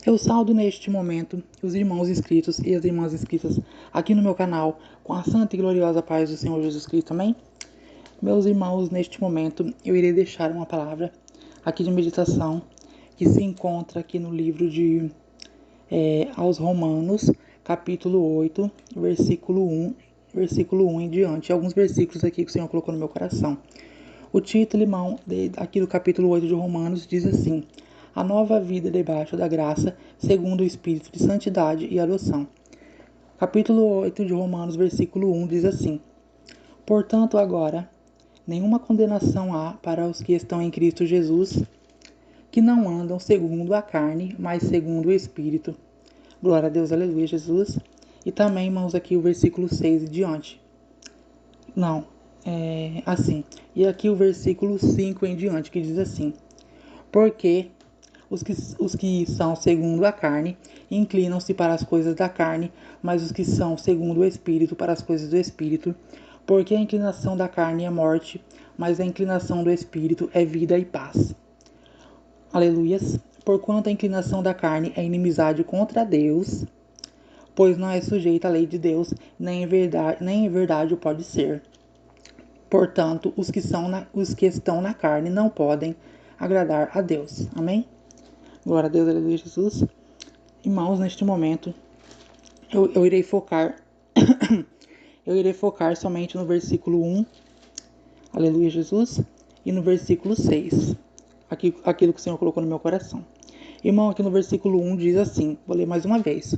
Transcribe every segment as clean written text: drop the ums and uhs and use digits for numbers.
Eu saúdo neste momento os irmãos inscritos e as irmãs inscritas aqui no meu canal com a santa e gloriosa paz do Senhor Jesus Cristo, amém? Meus irmãos, neste momento eu irei deixar uma palavra aqui de meditação que se encontra aqui no livro de aos Romanos, capítulo 8, versículo 1 em diante. Alguns versículos aqui que o Senhor colocou no meu coração. O título, irmão, aqui do capítulo 8 de Romanos diz assim: a nova vida debaixo da graça, segundo o Espírito de santidade e adoção. Capítulo 8 de Romanos, versículo 1 diz assim: portanto, agora, nenhuma condenação há para os que estão em Cristo Jesus, que não andam segundo a carne, mas segundo o Espírito. Glória a Deus, aleluia, Jesus. E também, irmãos, aqui o versículo 6 e diante. Não, assim. E aqui o versículo 5 em diante, que diz assim: porque os que são segundo a carne inclinam-se para as coisas da carne, mas os que são segundo o Espírito para as coisas do Espírito. Porque a inclinação da carne é morte, mas a inclinação do Espírito é vida e paz. Aleluias. Porquanto a inclinação da carne é inimizade contra Deus, pois não é sujeita à lei de Deus, nem em verdade o pode ser. Portanto, os que estão na carne não podem agradar a Deus. Amém? Glória a Deus, aleluia, Jesus. Irmãos, neste momento, eu irei focar somente no versículo 1, aleluia, Jesus, e no versículo 6, aquilo que o Senhor colocou no meu coração. Irmão, aqui no versículo 1 diz assim, vou ler mais uma vez: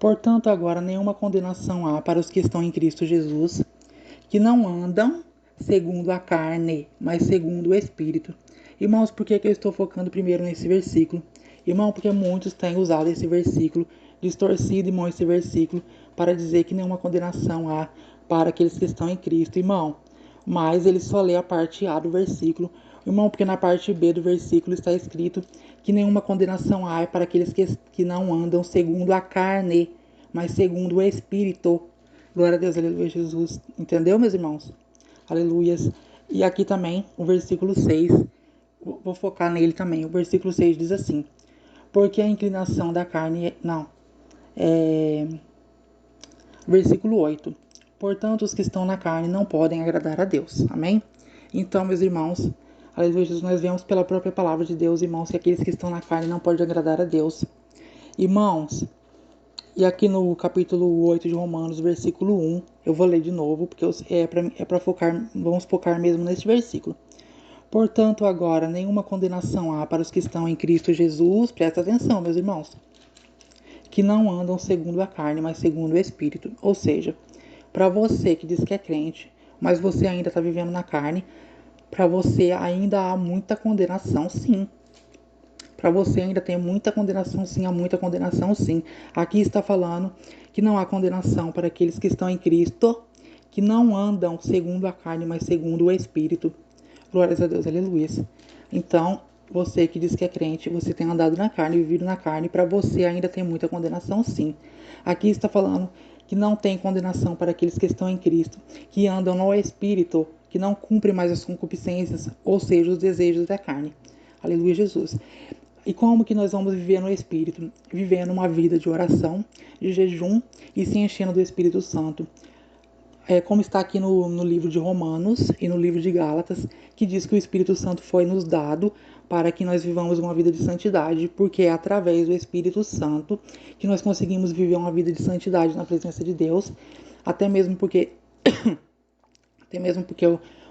portanto, agora nenhuma condenação há para os que estão em Cristo Jesus, que não andam segundo a carne, mas segundo o Espírito. Irmãos, por que eu estou focando primeiro nesse versículo? Irmão, porque muitos têm usado esse versículo, distorcido, irmão, esse versículo, para dizer que nenhuma condenação há para aqueles que estão em Cristo, irmão. Mas ele só lê a parte A do versículo, irmão, porque na parte B do versículo está escrito que nenhuma condenação há para aqueles que não andam segundo a carne, mas segundo o Espírito. Glória a Deus, aleluia, Jesus. Entendeu, meus irmãos? Aleluias. E aqui também, o versículo 6, vou focar nele também. O versículo 6 diz assim: porque a inclinação da carne... Versículo 8. Portanto, os que estão na carne não podem agradar a Deus. Amém? Então, meus irmãos, aleluia, Jesus, nós vemos pela própria palavra de Deus, irmãos, que aqueles que estão na carne não podem agradar a Deus. Irmãos, e aqui no capítulo 8 de Romanos, versículo 1, eu vou ler de novo, porque é para focar, vamos focar mesmo nesse versículo. Portanto, agora, nenhuma condenação há para os que estão em Cristo Jesus, presta atenção, meus irmãos, que não andam segundo a carne, mas segundo o Espírito. Ou seja, para você que diz que é crente, mas você ainda está vivendo na carne, para você ainda há muita condenação, sim. Para você ainda tem muita condenação, sim, há muita condenação, sim. Aqui está falando que não há condenação para aqueles que estão em Cristo, que não andam segundo a carne, mas segundo o Espírito. Glórias a Deus, aleluia. Então, você que diz que é crente, você tem andado na carne, vivido na carne, para você ainda tem muita condenação, sim. Aqui está falando que não tem condenação para aqueles que estão em Cristo, que andam no Espírito, que não cumprem mais as concupiscências, ou seja, os desejos da carne. Aleluia, Jesus. E como que nós vamos viver no Espírito? Vivendo uma vida de oração, de jejum e se enchendo do Espírito Santo. Como está aqui no livro de Romanos e no livro de Gálatas, que diz que o Espírito Santo foi nos dado para que nós vivamos uma vida de santidade, porque é através do Espírito Santo que nós conseguimos viver uma vida de santidade na presença de Deus, até mesmo porque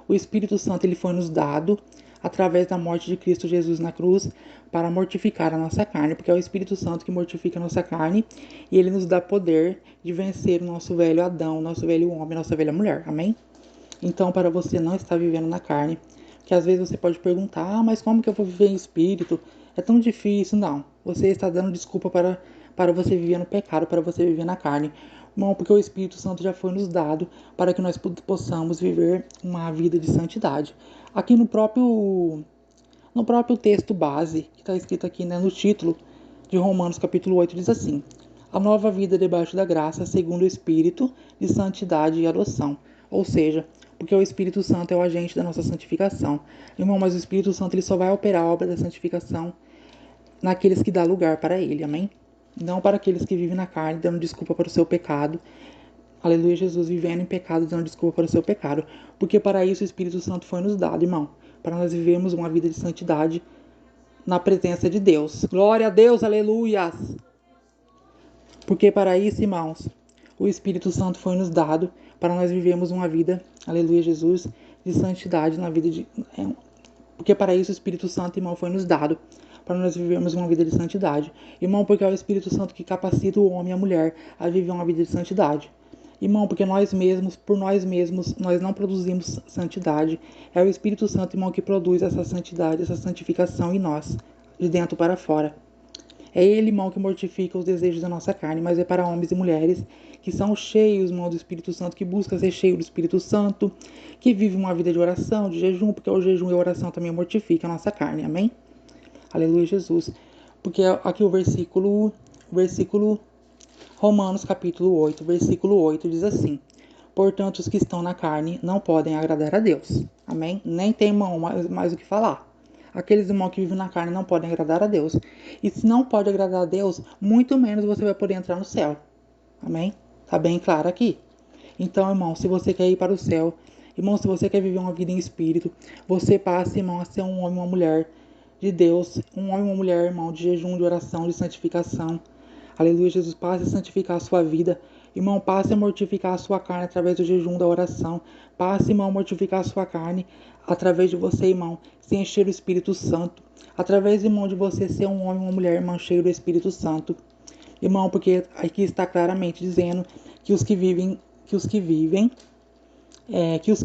o Espírito Santo ele foi nos dado através da morte de Cristo Jesus na cruz para mortificar a nossa carne, porque é o Espírito Santo que mortifica a nossa carne e ele nos dá poder de vencer o nosso velho Adão, nosso velho homem, nossa velha mulher, amém? Então, para você não estar vivendo na carne, que às vezes você pode perguntar, mas como que eu vou viver em espírito? É tão difícil. Não, você está dando desculpa para você viver no pecado, para você viver na carne. Não, porque o Espírito Santo já foi nos dado para que nós possamos viver uma vida de santidade. Aqui no próprio texto base, que está escrito aqui, né, no título de Romanos capítulo 8, diz assim: a nova vida debaixo da graça, segundo o Espírito de santidade e adoção. Ou seja, porque o Espírito Santo é o agente da nossa santificação. Irmão, mas o Espírito Santo ele só vai operar a obra da santificação naqueles que dá lugar para ele, amém? Não para aqueles que vivem na carne, dando desculpa para o seu pecado. Aleluia, Jesus, vivendo em pecado, dando desculpa para o seu pecado. Porque para isso o Espírito Santo foi nos dado, irmão. Para nós vivermos uma vida de santidade na presença de Deus. Glória a Deus, aleluias! Porque para isso, irmãos, o Espírito Santo foi nos dado para nós vivermos uma vida, aleluia, Jesus, de santidade na vida de... Porque para isso o Espírito Santo, irmão, foi nos dado para nós vivermos uma vida de santidade. Irmão, porque é o Espírito Santo que capacita o homem e a mulher a viver uma vida de santidade. Irmão, porque nós mesmos, por nós mesmos, nós não produzimos santidade. É o Espírito Santo, irmão, que produz essa santidade, essa santificação em nós, de dentro para fora. É ele, irmão, que mortifica os desejos da nossa carne, mas é para homens e mulheres que são cheios, irmão, do Espírito Santo, que buscam ser cheios do Espírito Santo, que vivem uma vida de oração, de jejum, porque o jejum e a oração também mortifica a nossa carne, amém? Aleluia, Jesus. Porque aqui o versículo Romanos capítulo 8, versículo 8 diz assim: portanto, os que estão na carne não podem agradar a Deus. Amém? Nem tem, irmão, mais o que falar. Aqueles irmãos que vivem na carne não podem agradar a Deus. E se não pode agradar a Deus, muito menos você vai poder entrar no céu. Amém? Tá bem claro aqui. Então, irmão, se você quer ir para o céu, irmão, se você quer viver uma vida em espírito, você passa, irmão, a ser um homem e uma mulher de Deus, um homem e uma mulher, irmão, de jejum, de oração, de santificação. Aleluia, Jesus, passe a santificar a sua vida. Irmão, passe a mortificar a sua carne através do jejum, da oração. Passe, irmão, a mortificar a sua carne através de você, irmão, se encher do Espírito Santo. Através, irmão, de você ser um homem e uma mulher, irmão, cheio do Espírito Santo. Irmão, porque aqui está claramente dizendo que os que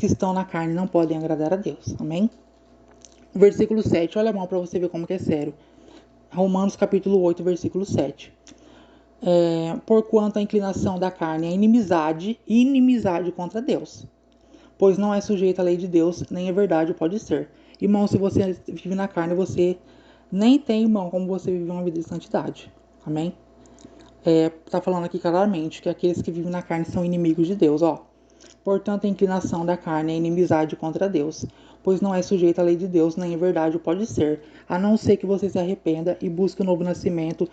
estão na carne não podem agradar a Deus. Amém? Versículo 7, olha, irmão, para você ver como que é sério. Romanos capítulo 8, versículo 7. Porquanto a inclinação da carne é inimizade contra Deus, pois não é sujeita à lei de Deus, nem a verdade pode ser. Irmão, se você vive na carne, você nem tem, irmão, como você vive uma vida de santidade. Amém? Tá falando aqui claramente que aqueles que vivem na carne são inimigos de Deus, ó. Portanto, a inclinação da carne é inimizade contra Deus, pois não é sujeita à lei de Deus, nem a verdade pode ser, a não ser que você se arrependa e busque o novo nascimento,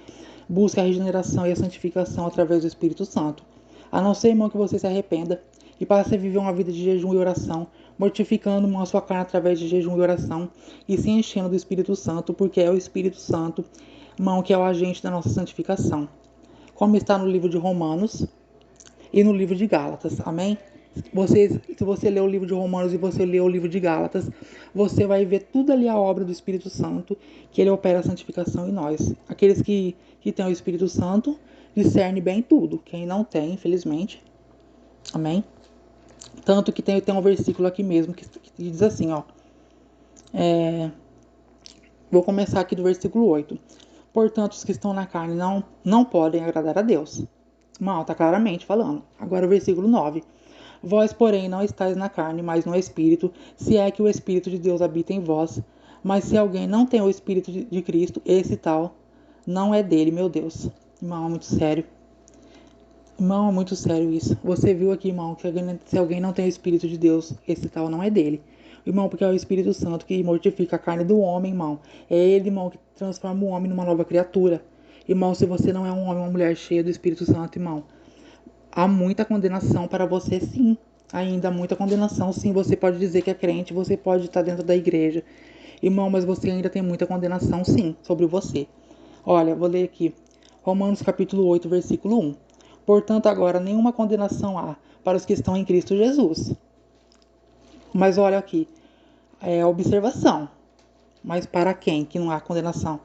busque a regeneração e a santificação através do Espírito Santo. A não ser, irmão, que você se arrependa e passe a viver uma vida de jejum e oração, mortificando, irmão, a sua carne através de jejum e oração e se enchendo do Espírito Santo, porque é o Espírito Santo, irmão, que é o agente da nossa santificação. Como está no livro de Romanos e no livro de Gálatas, amém? Se você ler o livro de Romanos e você ler o livro de Gálatas, você vai ver tudo ali a obra do Espírito Santo, que ele opera a santificação em nós. Aqueles que têm o Espírito Santo discernem bem tudo. Quem não tem, infelizmente, amém? Tanto que tem um versículo aqui mesmo que diz assim, ó. Vou começar aqui do versículo 8. Portanto, os que estão na carne não podem agradar a Deus. Mal, tá claramente falando. Agora o versículo 9. Vós, porém, não estáis na carne, mas no Espírito, se é que o Espírito de Deus habita em vós. Mas se alguém não tem o Espírito de Cristo, esse tal não é dele, meu Deus. Irmão, é muito sério. Irmão, é muito sério isso. Você viu aqui, irmão, que se alguém não tem o Espírito de Deus, esse tal não é dele. Irmão, porque é o Espírito Santo que mortifica a carne do homem, irmão. É ele, irmão, que transforma o homem numa nova criatura. Irmão, se você não é um homem ou uma mulher cheia do Espírito Santo, irmão, há muita condenação para você, sim. Ainda há muita condenação, sim. Você pode dizer que é crente, você pode estar dentro da igreja. Irmão, mas você ainda tem muita condenação, sim, sobre você. Olha, vou ler aqui. Romanos capítulo 8, versículo 1. Portanto, agora nenhuma condenação há para os que estão em Cristo Jesus. Mas olha aqui, observação. Mas para quem que não há condenação?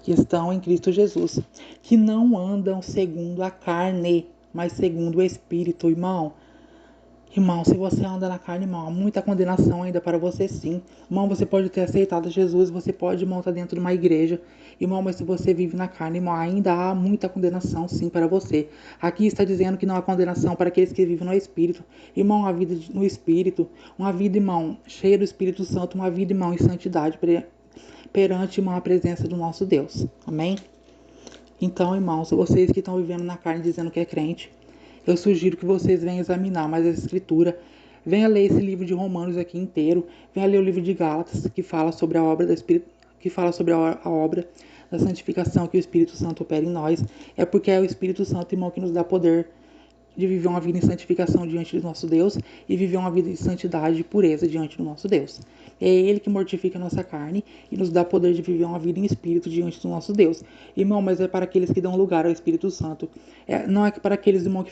Que estão em Cristo Jesus. Que não andam segundo a carne, mas segundo o Espírito, irmão. Irmão, se você anda na carne, irmão, há muita condenação ainda para você, sim. Irmão, você pode ter aceitado Jesus, você pode, irmão, estar dentro de uma igreja. Irmão, mas se você vive na carne, irmão, ainda há muita condenação, sim, para você. Aqui está dizendo que não há condenação para aqueles que vivem no Espírito. Irmão, a vida no Espírito, uma vida, irmão, cheia do Espírito Santo, uma vida, irmão, em santidade perante, irmão, a presença do nosso Deus. Amém? Então, irmãos, vocês que estão vivendo na carne dizendo que é crente, eu sugiro que vocês venham examinar mais a Escritura. Venha ler esse livro de Romanos aqui inteiro. Venha ler o livro de Gálatas, que fala sobre a obra do Espírito, que fala sobre a obra da santificação, que o Espírito Santo opera em nós, é porque é o Espírito Santo, irmão, que nos dá poder de viver uma vida em santificação diante do nosso Deus e viver uma vida de santidade e pureza diante do nosso Deus. É Ele que mortifica a nossa carne e nos dá poder de viver uma vida em espírito diante do nosso Deus. Irmão, mas é para aqueles que dão lugar ao Espírito Santo. Não é para aqueles, irmãos,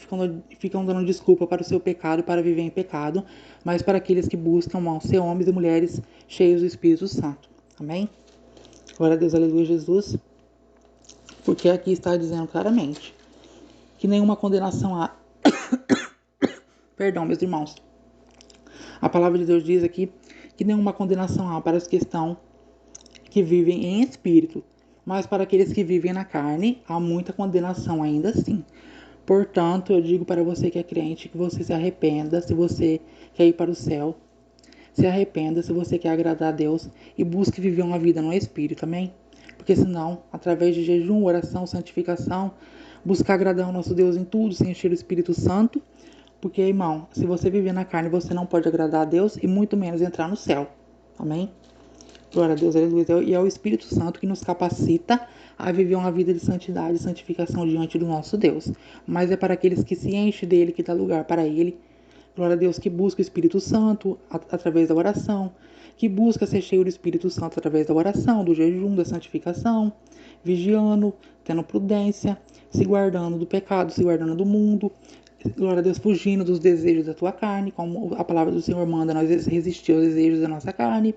que ficam dando desculpa para o seu pecado, para viver em pecado, mas para aqueles que buscam, irmão, ser homens e mulheres cheios do Espírito Santo. Amém? Glória a Deus, aleluia, Jesus. Porque aqui está dizendo claramente que nenhuma condenação há. Perdão, meus irmãos. A palavra de Deus diz aqui que nenhuma condenação há para os que vivem em espírito, mas para aqueles que vivem na carne há muita condenação ainda assim. Portanto, eu digo para você que é crente que você se arrependa se você quer ir para o céu. Se arrependa se você quer agradar a Deus e busque viver uma vida no espírito, amém? Porque senão, através de jejum, oração, santificação, buscar agradar o nosso Deus em tudo, sem encher o Espírito Santo. Porque, irmão, se você viver na carne, você não pode agradar a Deus e muito menos entrar no céu. Amém? Glória a Deus, aleluia. E é o Espírito Santo que nos capacita a viver uma vida de santidade e santificação diante do nosso Deus. Mas é para aqueles que se enchem dele, que dá lugar para ele. Glória a Deus, que busca o Espírito Santo através da oração, que busca ser cheio do Espírito Santo através da oração, do jejum, da santificação, vigiando, tendo prudência, se guardando do pecado, se guardando do mundo. Glória a Deus, fugindo dos desejos da tua carne, como a palavra do Senhor manda nós resistir aos desejos da nossa carne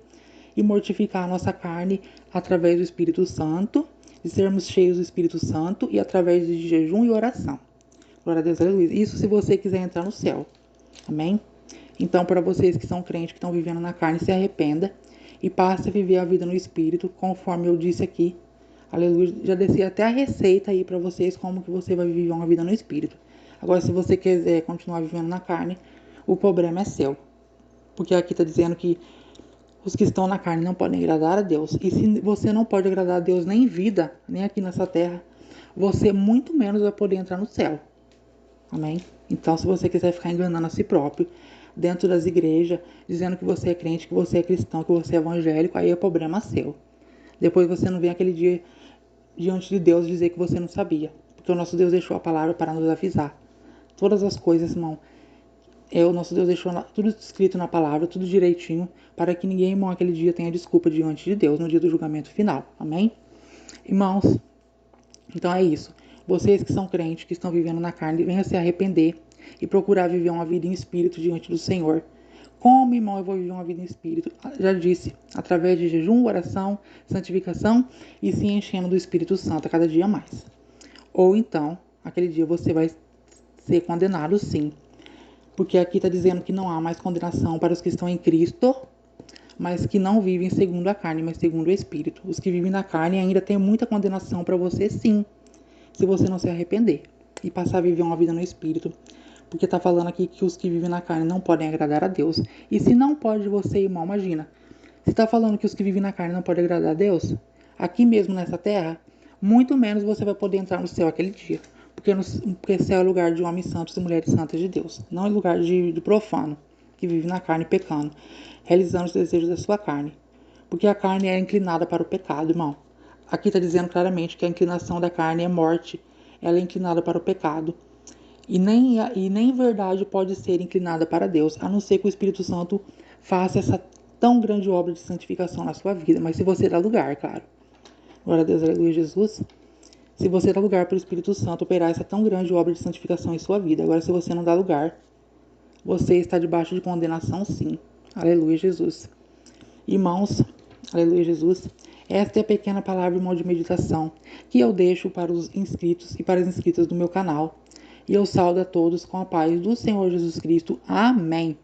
e mortificar a nossa carne através do Espírito Santo, de sermos cheios do Espírito Santo e através de jejum e oração. Glória a Deus, aleluia. Isso se você quiser entrar no céu. Amém? Então, para vocês que são crentes, que estão vivendo na carne, se arrependa e passe a viver a vida no Espírito, conforme eu disse aqui. Aleluia. Já desci até a receita aí para vocês, como que você vai viver uma vida no Espírito. Agora, se você quiser continuar vivendo na carne, o problema é seu. Porque aqui está dizendo que os que estão na carne não podem agradar a Deus. E se você não pode agradar a Deus nem em vida, nem aqui nessa terra, você muito menos vai poder entrar no céu. Amém? Então, se você quiser ficar enganando a si próprio, dentro das igrejas, dizendo que você é crente, que você é cristão, que você é evangélico, aí é problema seu. Depois você não vem aquele dia diante de Deus dizer que você não sabia. Porque o nosso Deus deixou a palavra para nos avisar. Todas as coisas, irmão, o nosso Deus deixou tudo escrito na palavra, tudo direitinho, para que ninguém, irmão, aquele dia tenha desculpa diante de Deus, no dia do julgamento final. Amém? Irmãos, então é isso. Vocês que são crentes, que estão vivendo na carne, venham se arrepender e procurar viver uma vida em espírito diante do Senhor. Como, irmão, eu vou viver uma vida em espírito? Já disse, através de jejum, oração, santificação e se enchendo do Espírito Santo a cada dia mais. Ou então, aquele dia você vai ser condenado, sim. Porque aqui está dizendo que não há mais condenação para os que estão em Cristo, mas que não vivem segundo a carne, mas segundo o Espírito. Os que vivem na carne ainda tem muita condenação para você, sim, se você não se arrepender e passar a viver uma vida no Espírito. Porque está falando aqui que os que vivem na carne não podem agradar a Deus. E se não pode você, irmão, imagina. Se está falando que os que vivem na carne não podem agradar a Deus, aqui mesmo nessa terra, muito menos você vai poder entrar no céu aquele dia. Porque céu é lugar de homens santos e mulheres santas de Deus. Não é lugar de profano, que vive na carne pecando, realizando os desejos da sua carne. Porque a carne é inclinada para o pecado, irmão. Aqui está dizendo claramente que a inclinação da carne é morte. Ela é inclinada para o pecado. E nem em verdade pode ser inclinada para Deus, a não ser que o Espírito Santo faça essa tão grande obra de santificação na sua vida. Mas se você dá lugar, claro. Glória a Deus, aleluia, Jesus. Se você dá lugar para o Espírito Santo operar essa tão grande obra de santificação em sua vida. Agora, se você não dá lugar, você está debaixo de condenação, sim. Aleluia, Jesus. Irmãos, aleluia, Jesus. Esta é a pequena palavra, irmão, de meditação que eu deixo para os inscritos e para as inscritas do meu canal. E eu saúdo a todos com a paz do Senhor Jesus Cristo. Amém.